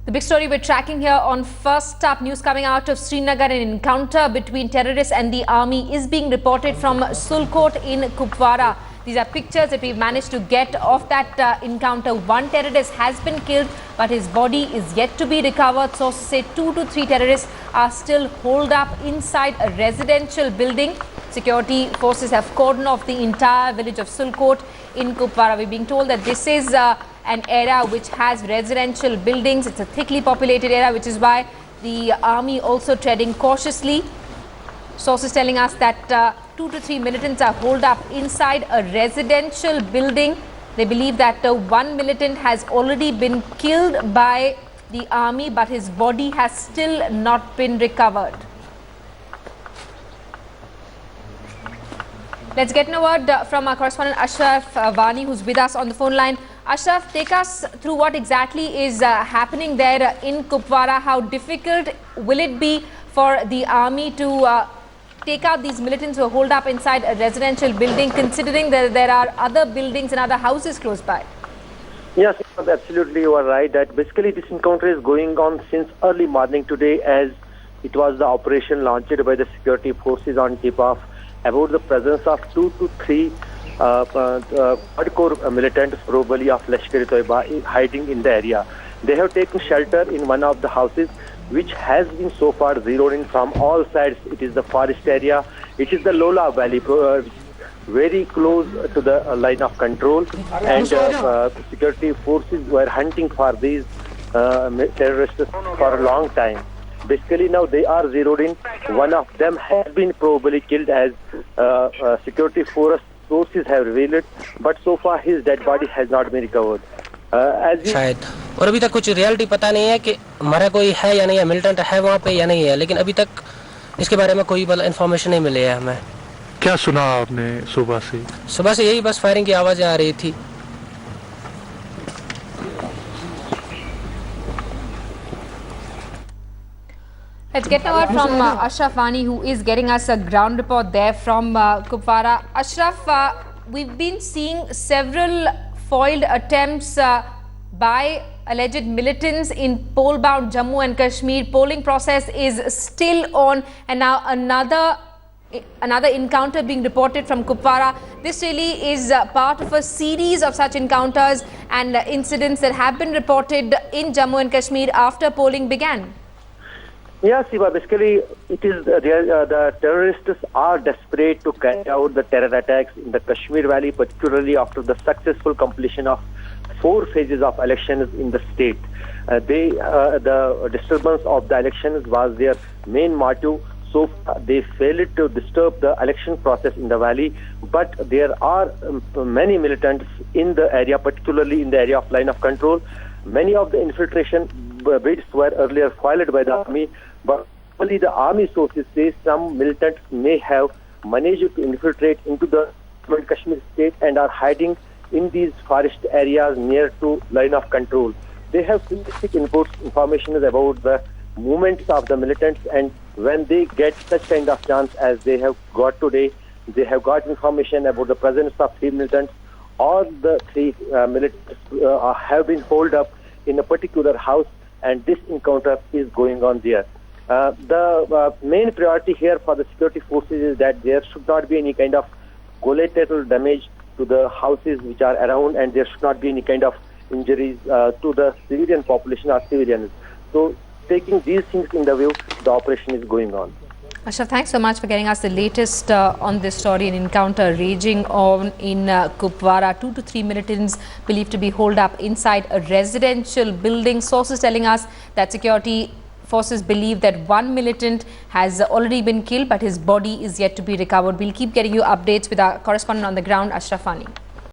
The big story we're tracking here on First Up News coming out of Srinagar. An encounter between terrorists and the army is being reported from Sulkot in Kupwara. These are pictures that we've managed to get of that encounter. One terrorist has been killed, but his body is yet to be recovered. Sources say 2 to 3 terrorists are still holed up inside a residential building. Security forces have cordoned off the entire village of Sulkot in Kupwara. We're being told that this is an area which has residential buildings. It's a thickly populated area, which is why the army also treading cautiously. Sources telling us that 2 to 3 militants are holed up inside a residential building. They believe that one militant has already been killed by the army, but his body has still not been recovered. Let's get a word from our correspondent Ashraf Wani, who's with us on the phone line. Ashraf, take us through what exactly is happening there in Kupwara. How difficult will it be for the army to take out these militants who are holed up inside a residential building, considering that there are other buildings and other houses close by? Yes, absolutely, you are right. That basically this encounter is going on since early morning today, as it was the operation launched by the security forces on tip-off about the presence of 2 to 3 hardcore militants, probably of Lashkar-e-Toiba, hiding in the area. They have taken shelter in one of the houses, which has been so far zeroed in from all sides. It is the forest area. It is the Lola Valley, very close to the line of control. And security forces were hunting for these terrorists for a long time. Basically, now they are zeroed in. One of them has been probably killed, as security forces have revealed, but so far his dead body has not been recovered. शायद और अभी तक कुछ reality पता नहीं है कि मरा कोई है या नहीं है, मिलिटेंट है वहाँ पे या नहीं है, लेकिन अभी तक इसके बारे में कोई इन्फॉर्मेशन नहीं मिली है हमें। क्या सुना आपने सुबह से? सुबह से यही बस फायरिंग की आवाजें आ रही थी। Let's get a word from Ashraf Wani, who is getting us a ground report there from Kupwara. Ashraf, we've been seeing several foiled attempts by alleged militants in poll-bound Jammu and Kashmir. Polling process is still on, and now another encounter being reported from Kupwara. This really is part of a series of such encounters and incidents that have been reported in Jammu and Kashmir after polling began. Yes, Siva, basically it is the terrorists are desperate to carry out the terror attacks in the Kashmir Valley, particularly after the successful completion of 4 phases of elections in the state. The disturbance of the elections was their main motive. So far, they failed to disturb the election process in the valley, but there are many militants in the area, particularly in the area of line of control. Many of the infiltration bids were earlier foiled by the army, but only the army sources say some militants may have managed to infiltrate into the Jammu and Kashmir state and are hiding in these forest areas near to line of control. They have specific information about the movements of the militants, and when they get such kind of chance as they have got today, they have got information about the presence of 3 militants. All the 3 militants have been holed up in a particular house, and this encounter is going on there. The main priority here for the security forces is that there should not be any kind of collateral damage to the houses which are around, and there should not be any kind of injuries to the civilian population or civilians. So, taking these things in the view, the operation is going on. Ashraf, thanks so much for getting us the latest on this story. An encounter raging on in Kupwara. 2 to 3 militants believed to be holed up inside a residential building. Sources telling us that security forces believe that one militant has already been killed, but his body is yet to be recovered. We'll keep getting you updates with our correspondent on the ground, Ashraf Wani.